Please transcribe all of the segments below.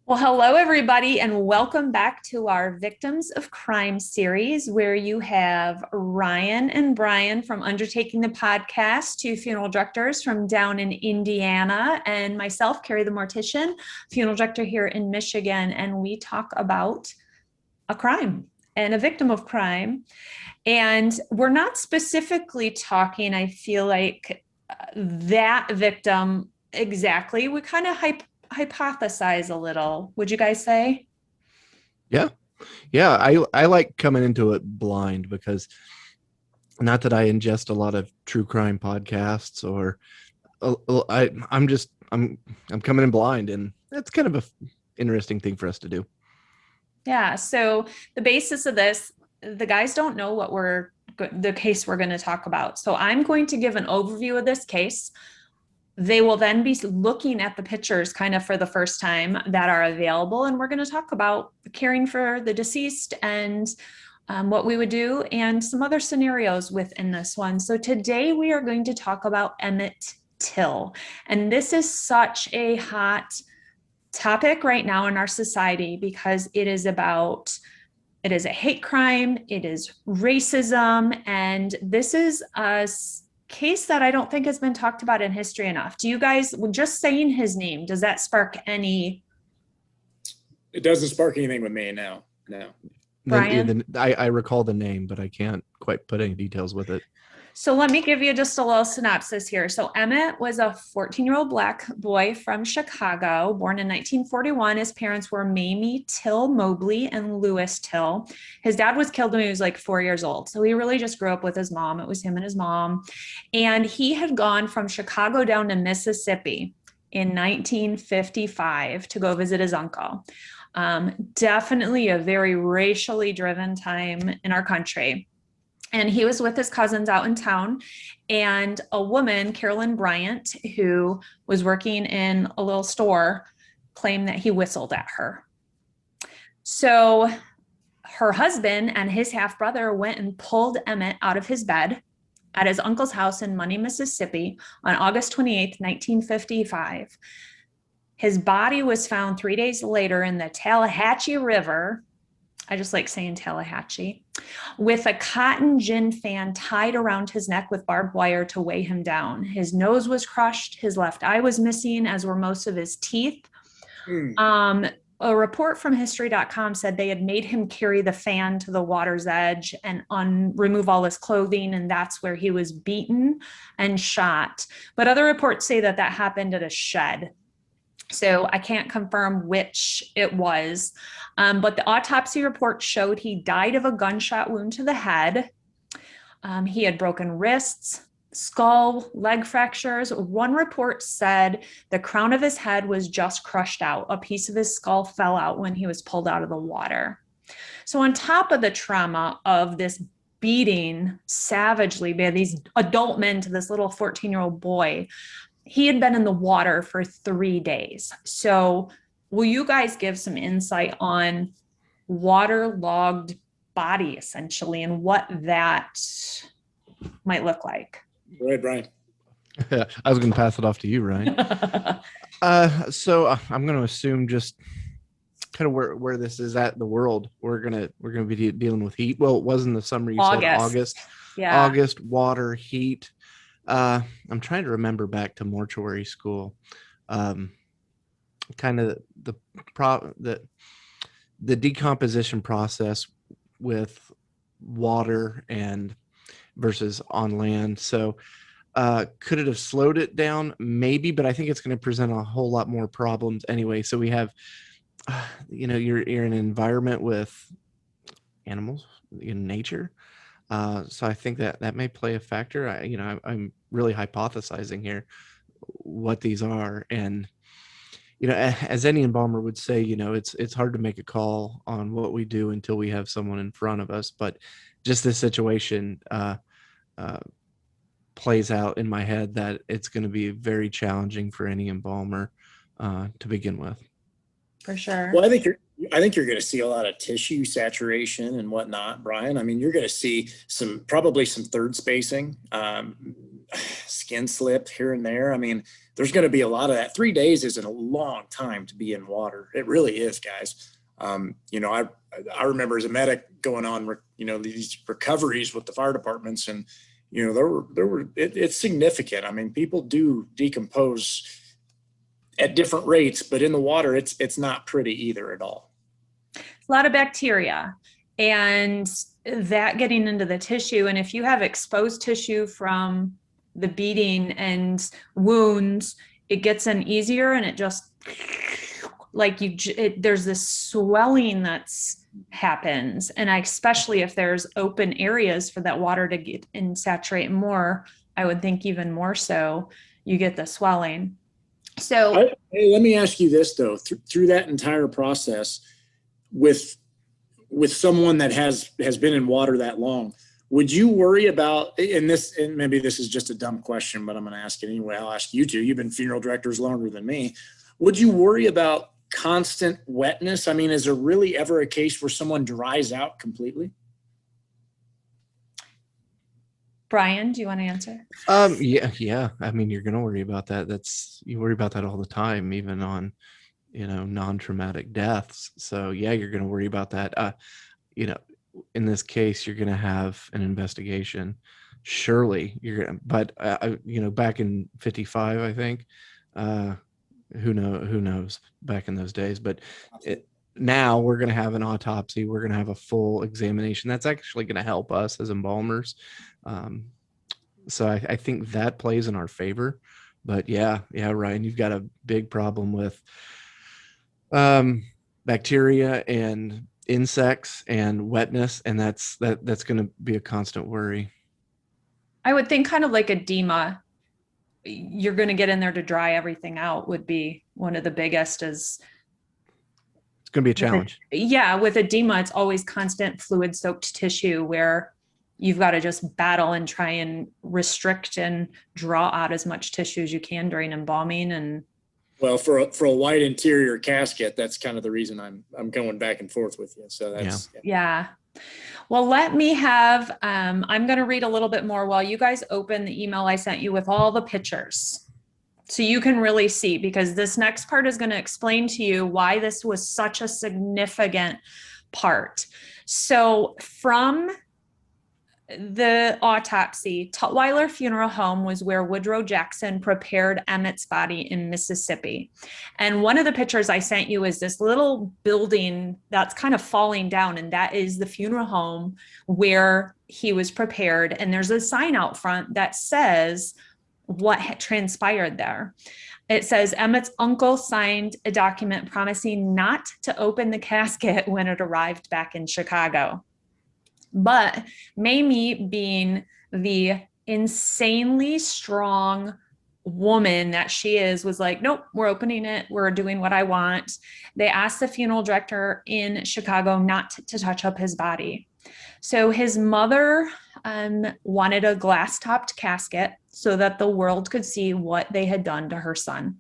Well, hello, everybody, and welcome back to our Victims of Crime series, where you have Ryan and Brian from Undertaking the Podcast, two funeral directors from down in Indiana, and myself, Kari the Mortician, funeral director here in Michigan, and we talk about a crime and a victim of crime. And we're not specifically talking, I feel like, that victim exactly. We kind of hypothesize a little, would you guys say? Yeah. I like coming into it blind because not that I ingest a lot of true crime podcasts or I'm coming in blind, and that's kind of a interesting thing for us to do. Yeah. So the basis of this, the guys don't know the case we're going to talk about. So I'm going to give an overview of this case. They will then be looking at the pictures kind of for the first time that are available. And we're going to talk about caring for the deceased and what we would do and some other scenarios within this one. So today we are going to talk about Emmett Till. And this is such a hot topic right now in our society because it is a hate crime, it is racism, and this is a case that I don't think has been talked about in history enough. Do you guys, just saying his name, does that spark any? It doesn't spark anything with me, no. Brian? I recall the name, but I can't quite put any details with it. So let me give you just a little synopsis here. So Emmett was a 14-year-old Black boy from Chicago, born in 1941. His parents were Mamie Till Mobley and Lewis Till. His dad was killed when he was like 4 years old. So he really just grew up with his mom. It was him and his mom. And he had gone from Chicago down to Mississippi in 1955 to go visit his uncle. Definitely a very racially driven time in our country. And he was with his cousins out in town, and a woman, Carolyn Bryant, who was working in a little store, claimed that he whistled at her. So her husband and his half-brother went and pulled Emmett out of his bed at his uncle's house in Money, Mississippi on August 28th, 1955. His body was found 3 days later in the Tallahatchie River. I just like saying Tallahatchie, with a cotton gin fan tied around his neck with barbed wire to weigh him down. His nose was crushed. His left eye was missing, as were most of his teeth. A report from history.com said they had made him carry the fan to the water's edge and remove all his clothing, and that's where he was beaten and shot. But other reports say that happened at a shed. So I can't confirm which it was, but the autopsy report showed he died of a gunshot wound to the head. He had broken wrists, skull, leg fractures. One report said the crown of his head was just crushed out. A piece of his skull fell out when he was pulled out of the water. So on top of the trauma of this beating savagely by these adult men to this little 14-year-old boy, he had been in the water for 3 days. So will you guys give some insight on waterlogged body, essentially, and what that might look like? Go ahead, Brian. I was going to pass it off to you, Ryan. So I'm going to assume just kind of where this is at in the world. We're going to be dealing with heat. Well, it was in the summer. You said August. Yeah. August, water, heat. I'm trying to remember back to mortuary school. Kind of the decomposition process with water and versus on land. So could it have slowed it down? Maybe, but I think it's going to present a whole lot more problems anyway. So we have, you're in an environment with animals in nature. So I think that may play a factor. I'm really hypothesizing here what these are. And, as any embalmer would say, it's hard to make a call on what we do until we have someone in front of us. But just this situation plays out in my head that it's going to be very challenging for any embalmer to begin with. For sure. Well, I think you're going to see a lot of tissue saturation and whatnot, Brian. I mean, you're going to see probably some third spacing. skin slip here and there. I mean, there's going to be a lot of that. 3 days isn't a long time to be in water. It really is, guys. I remember as a medic going on, these recoveries with the fire departments, and, it's significant. I mean, people do decompose at different rates, but in the water, it's not pretty either at all. A lot of bacteria and that getting into the tissue. And if you have exposed tissue from the beating and wounds, it gets in easier, and it just there's this swelling that's happens. And especially if there's open areas for that water to get and saturate more, I would think even more so, you get the swelling. So hey, let me ask you this though, through that entire process with someone that has been in water that long, would you worry about, and maybe this is just a dumb question, but I'm going to ask it anyway. I'll ask you two. You've been funeral directors longer than me. Would you worry about constant wetness? I mean, is there really ever a case where someone dries out completely? Brian, do you want to answer? Yeah. I mean, you're going to worry about that. You worry about that all the time, even on, non-traumatic deaths. So yeah, you're going to worry about that. In this case, you're going to have an investigation. Surely but back in 55, I think, who knows back in those days, but now we're going to have an autopsy. We're going to have a full examination. That's actually going to help us as embalmers. So I think that plays in our favor, but yeah, Ryan, you've got a big problem with bacteria and insects and wetness, and that's going to be a constant worry. I would think kind of like edema. You're going to get in there to dry everything out would be one of the biggest. It's going to be a challenge. With edema, it's always constant fluid soaked tissue where you've got to just battle and try and restrict and draw out as much tissue as you can during embalming. And well, for a white interior casket, that's kind of the reason I'm going back and forth with you. So that's yeah. Well, let me have, I'm going to read a little bit more while you guys open the email I sent you with all the pictures. So you can really see, because this next part is going to explain to you why this was such a significant part. So from the autopsy, Tutwiler Funeral Home was where Woodrow Jackson prepared Emmett's body in Mississippi. And one of the pictures I sent you is this little building that's kind of falling down, and that is the funeral home where he was prepared. And there's a sign out front that says what had transpired there. It says Emmett's uncle signed a document promising not to open the casket when it arrived back in Chicago. But Mamie, being the insanely strong woman that she is, was like, nope, we're opening it. We're doing what I want. They asked the funeral director in Chicago not to touch up his body. So his mother wanted a glass-topped casket so that the world could see what they had done to her son.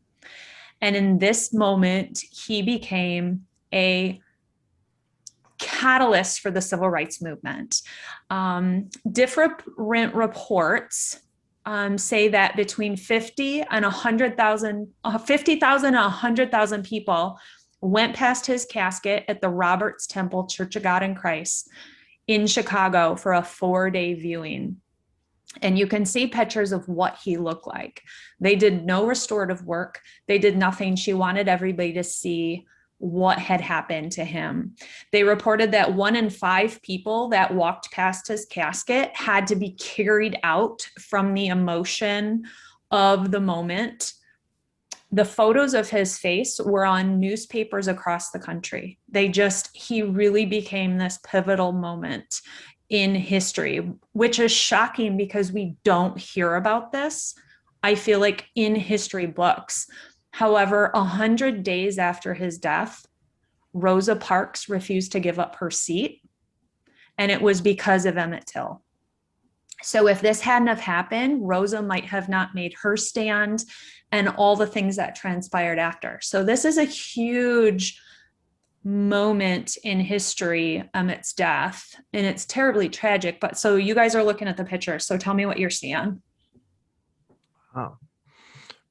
And in this moment, he became a catalyst for the civil rights movement. Different reports say that between 50,000 and 100,000 people went past his casket at the Roberts Temple Church of God in Christ in Chicago for a 4-day viewing. And you can see pictures of what he looked like. They did no restorative work. They did nothing. She wanted everybody to see what had happened to him. They reported that 1 in 5 people that walked past his casket had to be carried out from the emotion of the moment. The photos of his face were on newspapers across the country. He really became this pivotal moment in history, which is shocking because we don't hear about this, I feel like, in history books. However, 100 days after his death, Rosa Parks refused to give up her seat, and it was because of Emmett Till. So if this hadn't have happened, Rosa might have not made her stand and all the things that transpired after. So this is a huge moment in history, Emmett's death, and it's terribly tragic. But so you guys are looking at the picture. So tell me what you're seeing. Oh,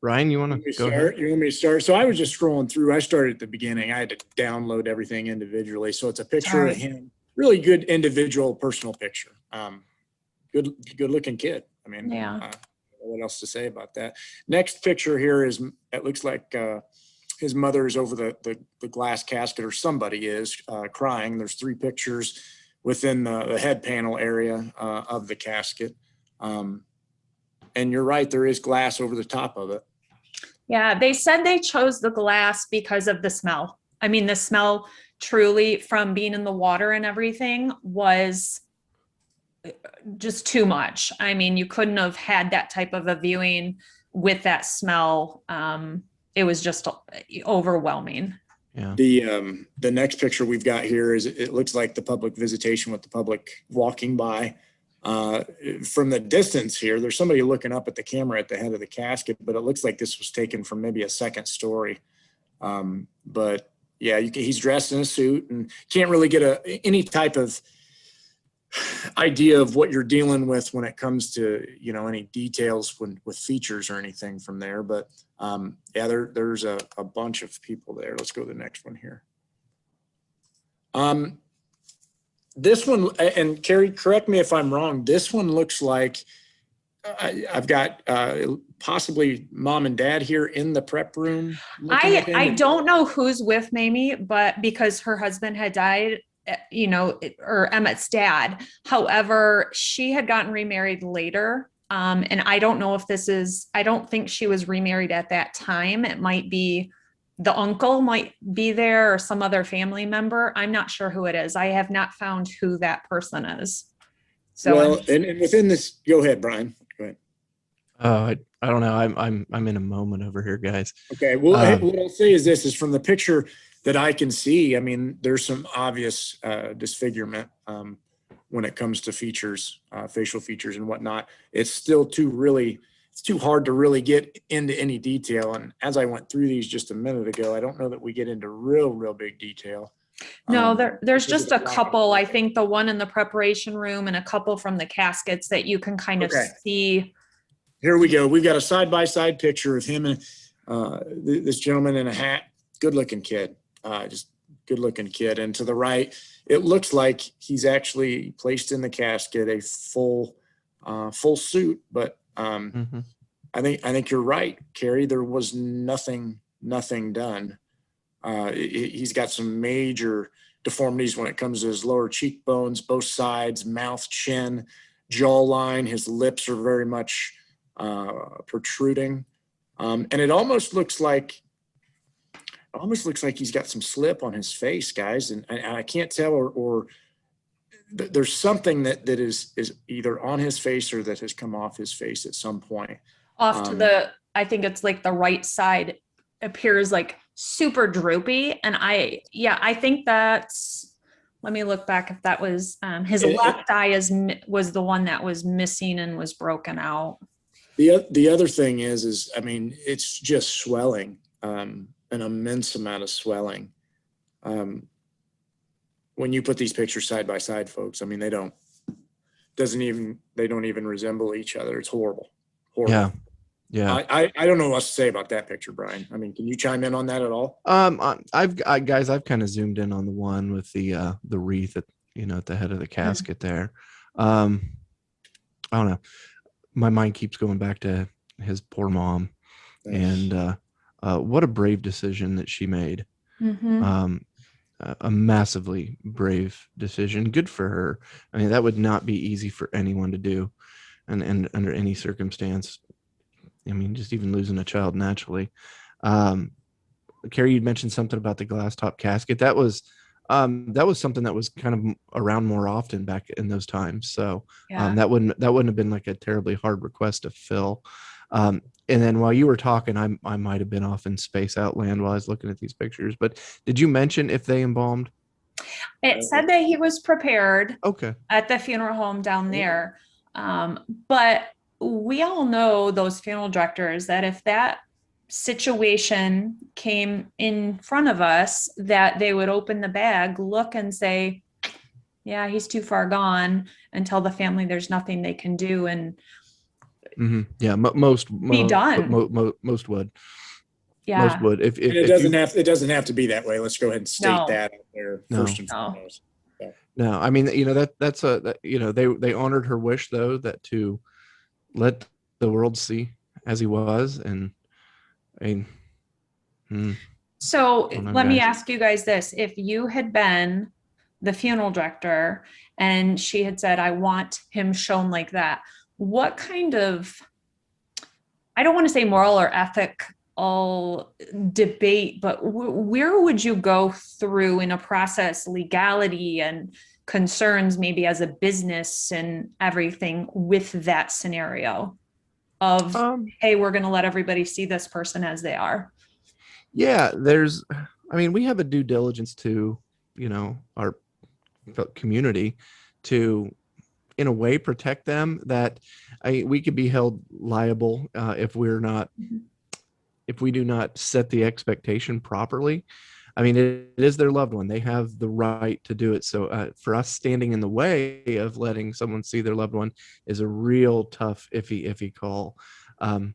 Ryan, you want to go ahead? You want me to start? So I was just scrolling through. I started at the beginning. I had to download everything individually. So it's a picture of him. Really good individual personal picture. Good looking kid. I mean, what else to say about that? Next picture here is, it looks like his mother is over the glass casket, or somebody is crying. There's 3 pictures within the head panel area of the casket. And you're right, there is glass over the top of it. Yeah, they said they chose the glass because of the smell. I mean, the smell truly from being in the water and everything was just too much. I mean, you couldn't have had that type of a viewing with that smell. It was just overwhelming. Yeah. The next picture we've got here is, it looks like the public visitation with the public walking by. From the distance here, there's somebody looking up at the camera at the head of the casket, but it looks like this was taken from maybe a second story. But yeah, he's dressed in a suit and can't really get any type of idea of what you're dealing with when it comes to, any details with features or anything from there. But yeah, there's a bunch of people there. Let's go to the next one here. This one, and Kari, correct me if I'm wrong, this one looks like I've got possibly mom and dad here in the prep room. I don't know who's with Mamie, but because her husband had died, or Emmett's dad. However, she had gotten remarried later. And I don't know if I don't think she was remarried at that time. It might be the uncle might be there, or some other family member. I'm not sure who it is. I have not found who that person is. So, well, and within this, go ahead, Brian. Go ahead. I don't know. I'm in a moment over here, guys. Okay. Well, what I'll say is this: is from the picture that I can see, I mean, there's some obvious disfigurement when it comes to features, facial features and whatnot. It's still it's too hard to really get into any detail. And as I went through these just a minute ago, I don't know that we get into real big detail. No, there's just a couple. I think the one in the preparation room and a couple from the caskets that you can kind of see. Here we go. We've got a side-by-side picture of him and this gentleman in a hat. Good-looking kid. Just good-looking kid. And to the right, it looks like he's actually placed in the casket a full suit, but I think you're right, Kari. There was nothing done. He's got some major deformities when it comes to his lower cheekbones, both sides, mouth, chin, jawline. His lips are very much protruding, and it almost looks like he's got some slip on his face, guys. And I can't tell, or there's something that is either on his face or that has come off his face at some point. Off to I think it's like the right side appears like super droopy. And I think that's, let me look back if that was his left eye was the one that was missing and was broken out. The other thing is I mean, it's just swelling, an immense amount of swelling. When you put these pictures side by side, folks, I mean, they don't even resemble each other. It's horrible. Yeah. I don't know what to say about that picture, Brian. I mean, can you chime in on that at all? I've kind of zoomed in on the one with the wreath at the head of the casket there. I don't know. My mind keeps going back to his poor mom. Thanks. And what a brave decision that she made. Mm-hmm. A massively brave decision. Good for her. I mean, that would not be easy for anyone to do, and under any circumstance. I mean, just even losing a child naturally. Kari, you mentioned something about the glass top casket. That was something that was kind of around more often back in those times. So that wouldn't have been like a terribly hard request to fill. And then while you were talking, I might have been off in space outland while I was looking at these pictures. But did you mention if they embalmed? It said that he was prepared. Okay. At the funeral home down there. But we all know, those funeral directors, that if that situation came in front of us, that they would open the bag, look and say, yeah, he's too far gone, and tell the family there's nothing they can do. And Yeah, most be done. most would. Yeah. Most would. If And it doesn't have to be that way. Let's go ahead and state that out there first and foremost. No, I mean, that's they honored her wish though, that to let the world see as he was. And so let me ask you guys this. If you had been the funeral director and she had said, I want him shown like that, what kind of, I don't want to say moral or ethical debate, but where would you go through in a process, legality and concerns, maybe as a business and everything, with that scenario of, hey, we're going to let everybody see this person as they are? Yeah, we have a due diligence to, our community to, in a way, protect them, that we could be held liable if we do not set the expectation properly. I mean, it is their loved one. They have the right to do it. So for us standing in the way of letting someone see their loved one is a real tough, iffy call. And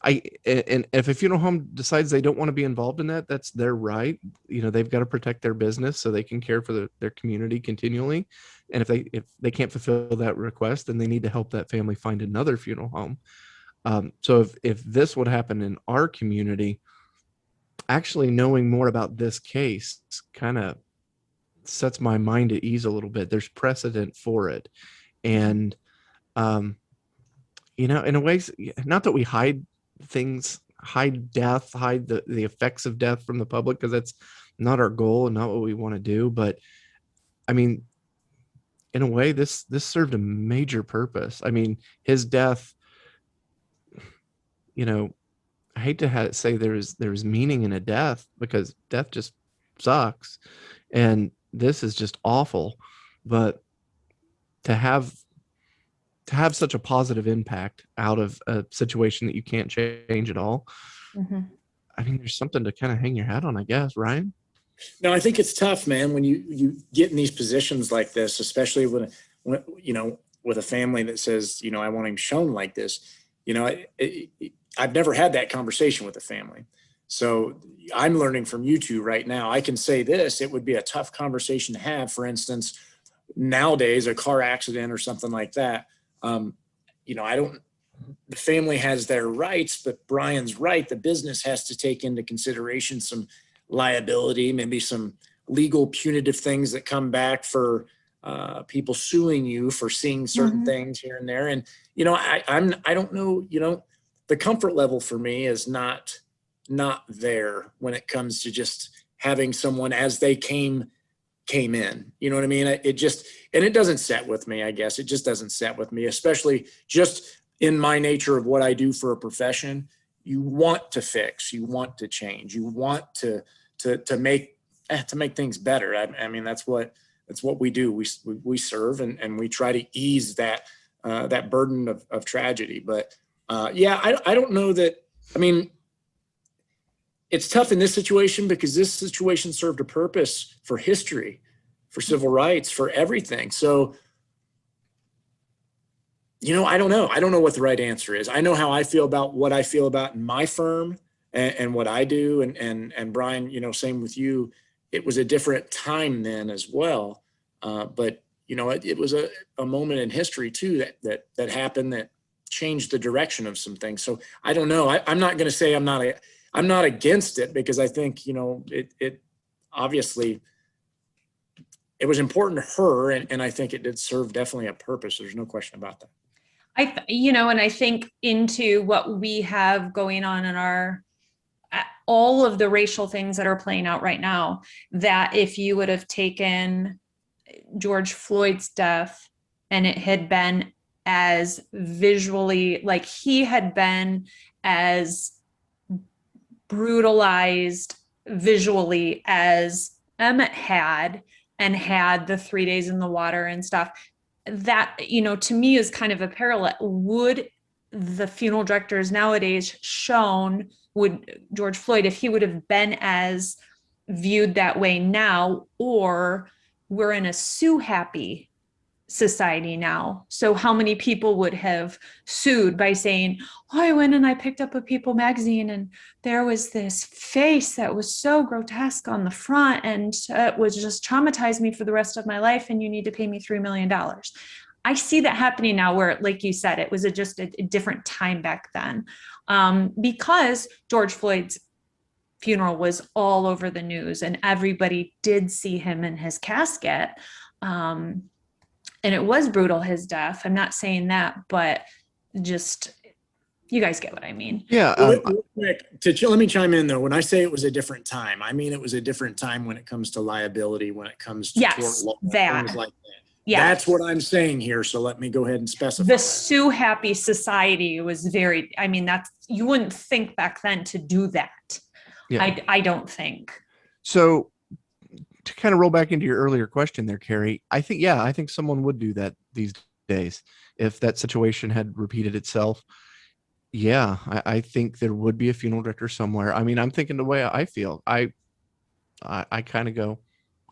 if a funeral home decides they don't want to be involved in that, that's their right. They've got to protect their business so they can care for their community continually. And if they can't fulfill that request, then they need to help that family find another funeral home. So if this would happen in our community, actually knowing more about this case kind of sets my mind at ease a little bit. There's precedent for it. And, in a way, not that we hide things, hide death, hide the effects of death from the public, because that's not our goal and not what we want to do. But I mean, in a way, this served a major purpose. I mean, his death, I hate to say there's meaning in a death, because death just sucks, and this is just awful. But to have such a positive impact out of a situation that you can't change at all, I mean, there's something to kind of hang your hat on, I guess, Ryan. No, I think it's tough, man, when you get in these positions like this, especially when with a family that says, I want him shown like this. I've never had that conversation with a family. So I'm learning from you two right now. I can say this, it would be a tough conversation to have. For instance, nowadays, a car accident or something like that. The family has their rights, but Brian's right. The business has to take into consideration some liability, maybe some legal punitive things that come back for people suing you for seeing certain things here and there. And, I don't know, the comfort level for me is not there when it comes to just having someone as they came in. You know what I mean? It doesn't set with me, I guess. It just doesn't set with me, especially just in my nature of what I do for a profession. You want to fix, you want to change, you want to make things better. I mean, that's what we do. We serve and we try to ease that burden of tragedy. But I don't know that. I mean, it's tough in this situation because this situation served a purpose for history, for civil rights, for everything. So, I don't know. I don't know what the right answer is. I know how I feel about what I feel about in my firm and what I do. And Brian, same with you. It was a different time then as well. But it was a moment in history too that happened that changed the direction of some things. So I don't know. I'm not going to say I'm not against it, because I think, it obviously it was important to her. And I think it did serve definitely a purpose. There's no question about that. And I think into what we have going on in all of the racial things that are playing out right now, that if you would have taken George Floyd's death and it had been as visually, like he had been as brutalized visually as Emmett had, and had the 3 days in the water and stuff, that, to me is kind of a parallel. Would the funeral directors nowadays would George Floyd, if he would have been as viewed that way now, or we're in a sue happy society now. So how many people would have sued by saying, oh, I went and I picked up a People magazine and there was this face that was so grotesque on the front and it was just traumatized me for the rest of my life and you need to pay me $3 million. I see that happening now where, like you said, it was just a different time back then, because George Floyd's funeral was all over the news and everybody did see him in his casket. And it was brutal, his death. I'm not saying that, but just, you guys get what I mean. Yeah. Let me chime in though. When I say it was a different time, I mean, it was a different time when it comes to liability, when it comes to tort law, things like that. Yeah. That's what I'm saying here. So let me go ahead and specify. The Sue Happy Society was very, I mean, you wouldn't think back then to do that. Yeah. I don't think. So to kind of roll back into your earlier question there, Kari, I think someone would do that these days. If that situation had repeated itself, yeah, I think there would be a funeral director somewhere. I mean, I'm thinking the way I feel. I kind of go,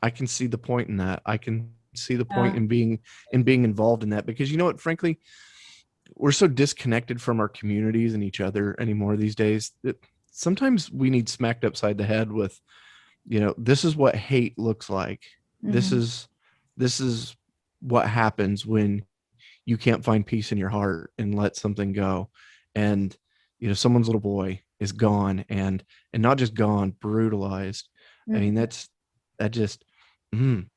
I can see the point in that. I can see the point in being involved in that, because you know what, frankly, we're so disconnected from our communities and each other anymore these days that sometimes we need smacked upside the head with, this is what hate looks like. Mm-hmm. This is what happens when you can't find peace in your heart and let something go. And, someone's little boy is gone and not just gone, brutalized. Mm-hmm. I mean, that just, I'm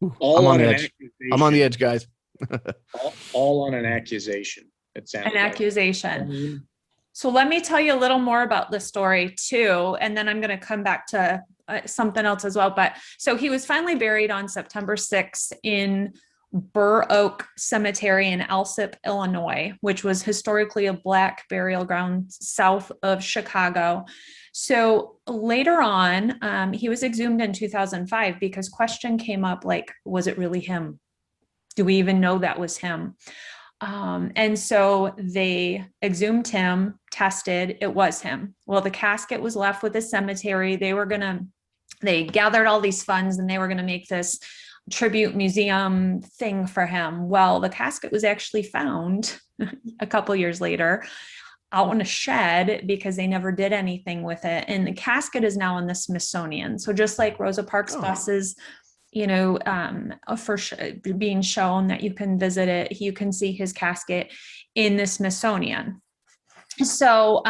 on the edge. I'm on the edge, guys. all on an accusation. An accusation. So let me tell you a little more about the story too, and then I'm going to come back to something else as well. But so he was finally buried on September 6th in Burr Oak Cemetery in Alsip, Illinois, which was historically a Black burial ground south of Chicago. So later on, he was exhumed in 2005 because question came up like, was it really him? Do we even know that was him? And so they exhumed him, tested, it was him. Well, the casket was left with the cemetery. They gathered all these funds and they were going to make this tribute museum thing for him. Well, the casket was actually found a couple years later out in a shed because they never did anything with it. And the casket is now in the Smithsonian. So just like Rosa Parks buses, being shown that you can visit it, you can see his casket in the Smithsonian. So,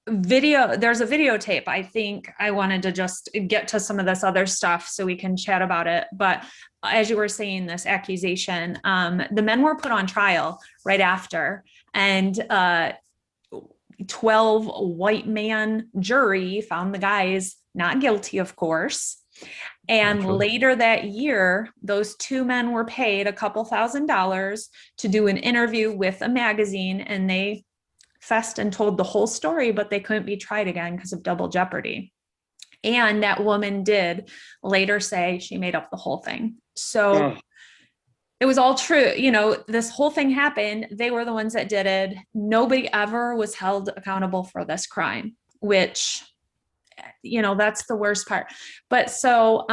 there's a videotape. I think I wanted to just get to some of this other stuff so we can chat about it. But as you were saying, this accusation, the men were put on trial right after, and 12 white man jury found the guys not guilty, of course. And later that year, those two men were paid a couple $1,000s to do an interview with a magazine, and they fessed and told the whole story, but they couldn't be tried again because of double jeopardy. And that woman did later say she made up the whole thing. So it was all true. This whole thing happened. They were the ones that did it. Nobody ever was held accountable for this crime, which, that's the worst part. But so,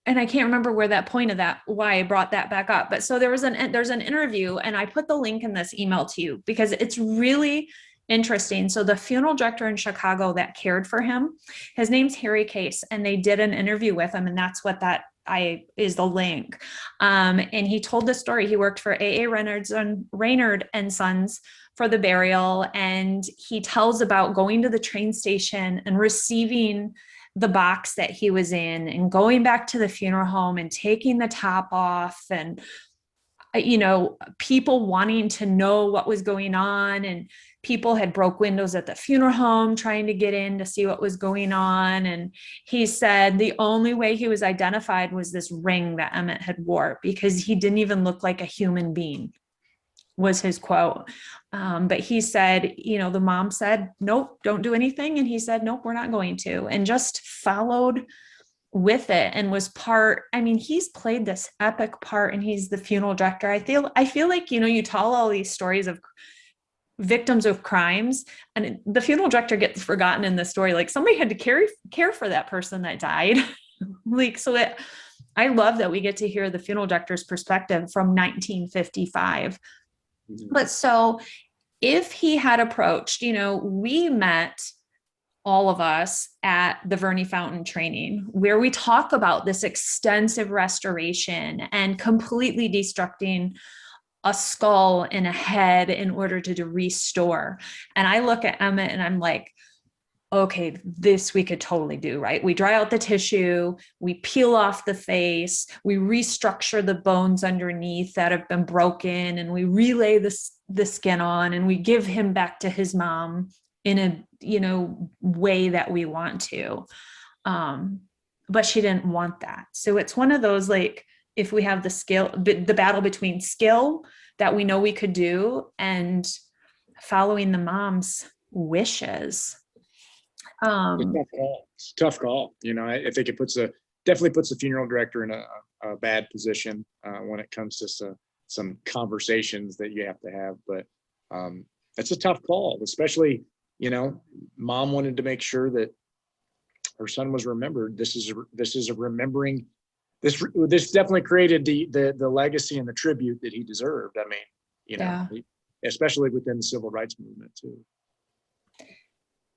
and I can't remember where that point of that, why I brought that back up. But so there's an interview, and I put the link in this email to you because it's really interesting. So the funeral director in Chicago that cared for him, his name's Harry Case, and they did an interview with him. And that's what is the link. And he told the story. He worked for A.A. Reynard and Sons for the burial. And he tells about going to the train station and receiving the box that he was in and going back to the funeral home and taking the top off, and, people wanting to know what was going on, and people had broke windows at the funeral home trying to get in to see what was going on. And he said the only way he was identified was this ring that Emmett had wore, because he didn't even look like a human being, was his quote. But he said, the mom said, nope, don't do anything. And he said, nope, we're not going to, and just followed with it and was he's played this epic part, and he's the funeral director. I feel like, you tell all these stories of victims of crimes, and the funeral director gets forgotten in the story. Like somebody had to care for that person that died. Like, so I love that we get to hear the funeral director's perspective from 1955. But so if he had approached, we met, all of us, at the Verney Fountain training, where we talk about this extensive restoration and completely destructing a skull and a head in order to restore. And I look at Emmett and I'm like, okay, this we could totally do, right? We dry out the tissue, we peel off the face, we restructure the bones underneath that have been broken, and we relay the skin on, and we give him back to his mom in a, way that we want to. But she didn't want that. So it's one of those, like, if we have the skill, the battle between skill that we know we could do and following the mom's wishes. It's a tough call. I think it definitely puts the funeral director in a bad position when it comes to some conversations that you have to have. But it's a tough call, especially, mom wanted to make sure that her son was remembered. This is a remembering. This definitely created the legacy and the tribute that he deserved. I mean, especially within the civil rights movement too.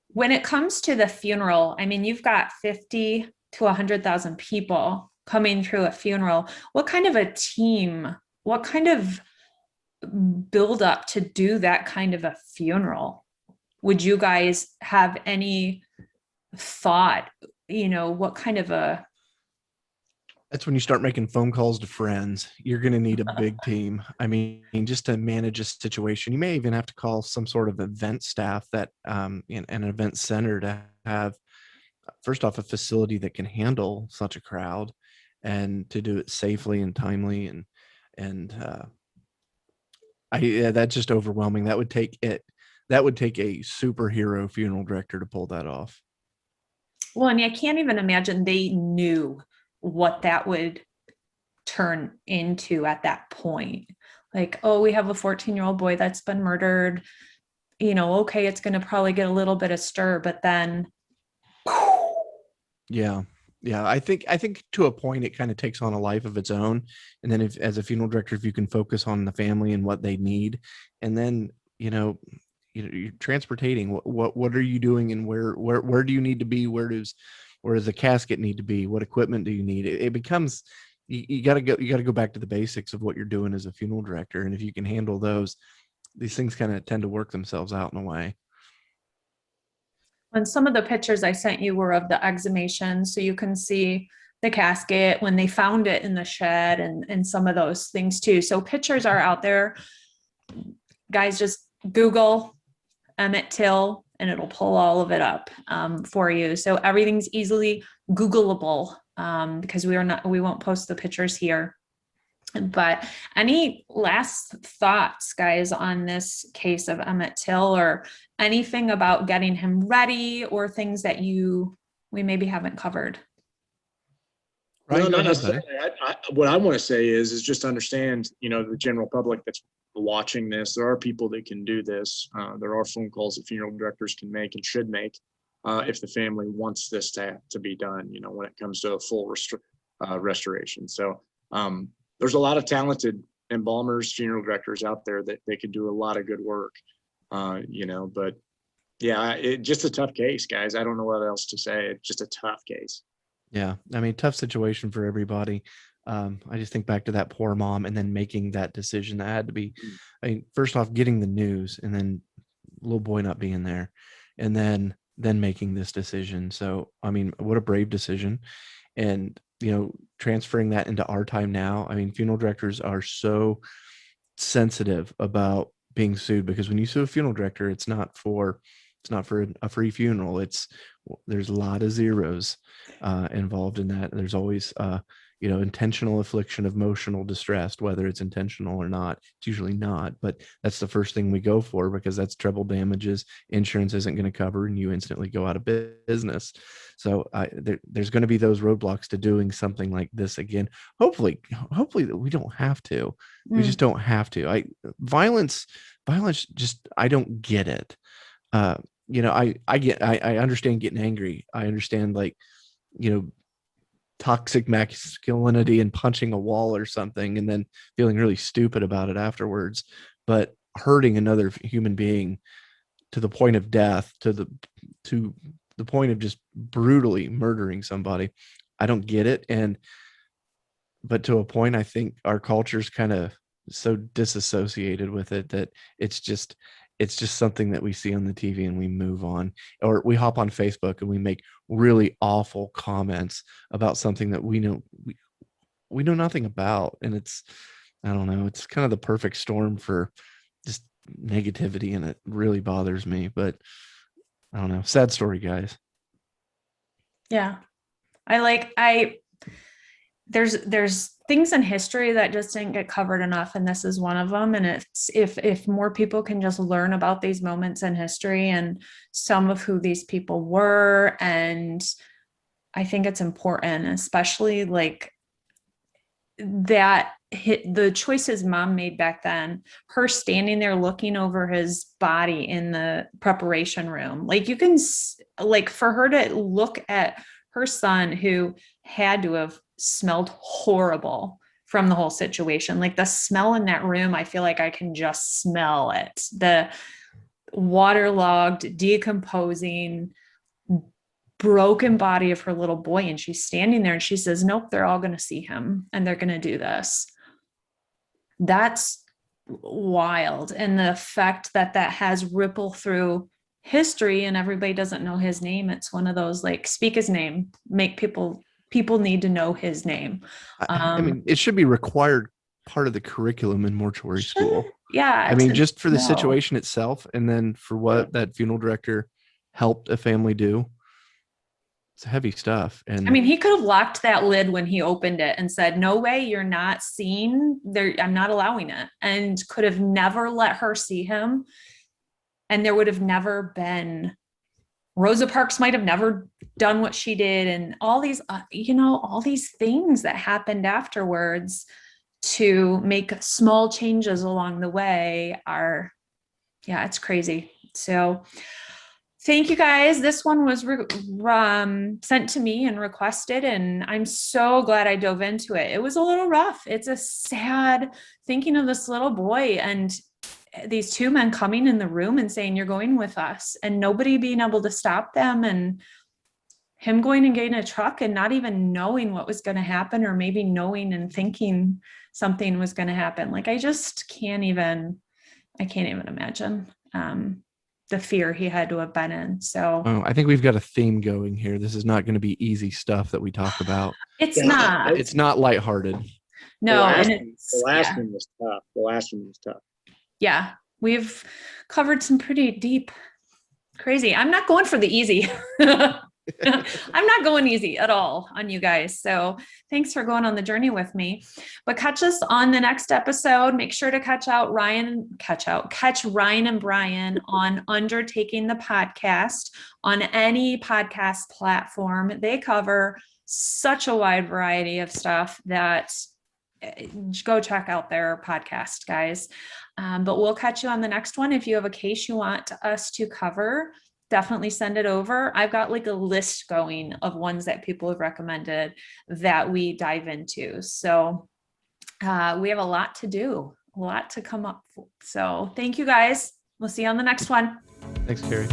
When it comes to the funeral, I mean, you've got 50 to 100,000 people coming through a funeral. What kind of a team, what kind of build up to do that kind of a funeral? Would you guys have any thought, what kind of a... That's when you start making phone calls to friends. You're going to need a big team. I mean, just to manage a situation, you may even have to call some sort of event staff that in an event center to have, first off, a facility that can handle such a crowd, and to do it safely and timely. And that's just overwhelming. That would take a superhero funeral director to pull that off. Well, I can't even imagine they knew what that would turn into at that point. Like, oh, we have a 14-year-old boy that's been murdered. Okay, it's going to probably get a little bit of stir, but then. Yeah. I think to a point it kind of takes on a life of its own. And then as a funeral director, if you can focus on the family and what they need, and then, you're transporting, what are you doing, and where do you need to be? Where does the casket need to be? What equipment do you need? It becomes, you got to go back to the basics of what you're doing as a funeral director. And if you can handle those, these things kind of tend to work themselves out in a way. And some of the pictures I sent you were of the exhumation. So you can see the casket when they found it in the shed, and some of those things too. So pictures are out there. Guys, just Google Emmett Till and it'll pull all of it up for you. So everything's easily Googleable because we won't post the pictures here. But any last thoughts, guys, on this case of Emmett Till, or anything about getting him ready, or things that we maybe haven't covered? Right. No, not necessarily. What I want to say is just understand, the general public that's watching this, there are people that can do this. There are phone calls that funeral directors can make and should make if the family wants this to be done, when it comes to a full restoration. So there's a lot of talented embalmers, funeral directors out there that they could do a lot of good work, but yeah, it's just a tough case, guys. I don't know what else to say. It's just a tough case. Yeah. I mean, tough situation for everybody. I just think back to that poor mom, and then making that decision that had to be, first off, getting the news, and then little boy not being there, and then making this decision. So, I mean, what a brave decision. And, transferring that into our time now. I mean, funeral directors are so sensitive about being sued, because when you sue a funeral director, it's not for a free funeral. There's a lot of zeros involved in that. There's always intentional infliction of emotional distress, whether it's intentional or not. It's usually not, but that's the first thing we go for, because that's treble damages insurance isn't going to cover, and you instantly go out of business. So there's going to be those roadblocks to doing something like this again. Hopefully that we don't have to. We just don't have to. Violence, just, I don't get it. I understand getting angry. I understand, toxic masculinity and punching a wall or something and then feeling really stupid about it afterwards. But hurting another human being to the point of death, to the point of just brutally murdering somebody, I don't get it. But to a point, I think our culture's kind of so disassociated with it that it's just something that we see on the TV and we move on, or we hop on Facebook and we make really awful comments about something that we know nothing about. And I don't know, it's kind of the perfect storm for just negativity, and it really bothers me. But I don't know, sad story, guys. Yeah. There's things in history that just didn't get covered enough, and this is one of them. And it's if more people can just learn about these moments in history and some of who these people were, and I think it's important, especially that the choices mom made back then, her standing there looking over his body in the preparation room. You can for her to look at her son, who had to have smelled horrible from the whole situation. The smell in that room, I feel like I can just smell it. The waterlogged, decomposing, broken body of her little boy. And she's standing there and she says, nope, they're all going to see him and they're going to do this. That's wild. And the fact that has ripple through history and everybody doesn't know his name. It's one of those, speak his name, make people need to know his name. I mean, it should be required part of the curriculum in mortuary school. Yeah. I mean, just for the situation itself, and then for what that funeral director helped a family do. It's heavy stuff. And I mean, he could have locked that lid when he opened it and said, no way, you're not seen there. I'm not allowing it. And could have never let her see him. And there would have never been, Rosa Parks might have never done what she did. And all these, all these things that happened afterwards to make small changes along the way it's crazy. So thank you guys. This one was sent to me and requested, and I'm so glad I dove into it. It was a little rough. It's a sad thinking of this little boy and these two men coming in the room and saying, you're going with us, and nobody being able to stop them, and him going and getting a truck and not even knowing what was going to happen, or maybe knowing and thinking something was going to happen. I just can't even imagine the fear he had to have been in. So I think we've got a theme going here. This is not going to be easy stuff that we talk about. It's not. It's not lighthearted. No. The last one was tough. The last one was tough. Yeah. We've covered some pretty deep, crazy. I'm not going for the easy. I'm not going easy at all on you guys. So thanks for going on the journey with me. But catch us on the next episode. Make sure to catch Ryan and Brian on Undertaking the Podcast on any podcast platform. They cover such a wide variety of stuff that go check out their podcast, guys. But we'll catch you on the next one. If you have a case you want us to cover, definitely send it over. I've got a list going of ones that people have recommended that we dive into. So we have a lot to do, a lot to come up for. So thank you guys. We'll see you on the next one. Thanks, Kari.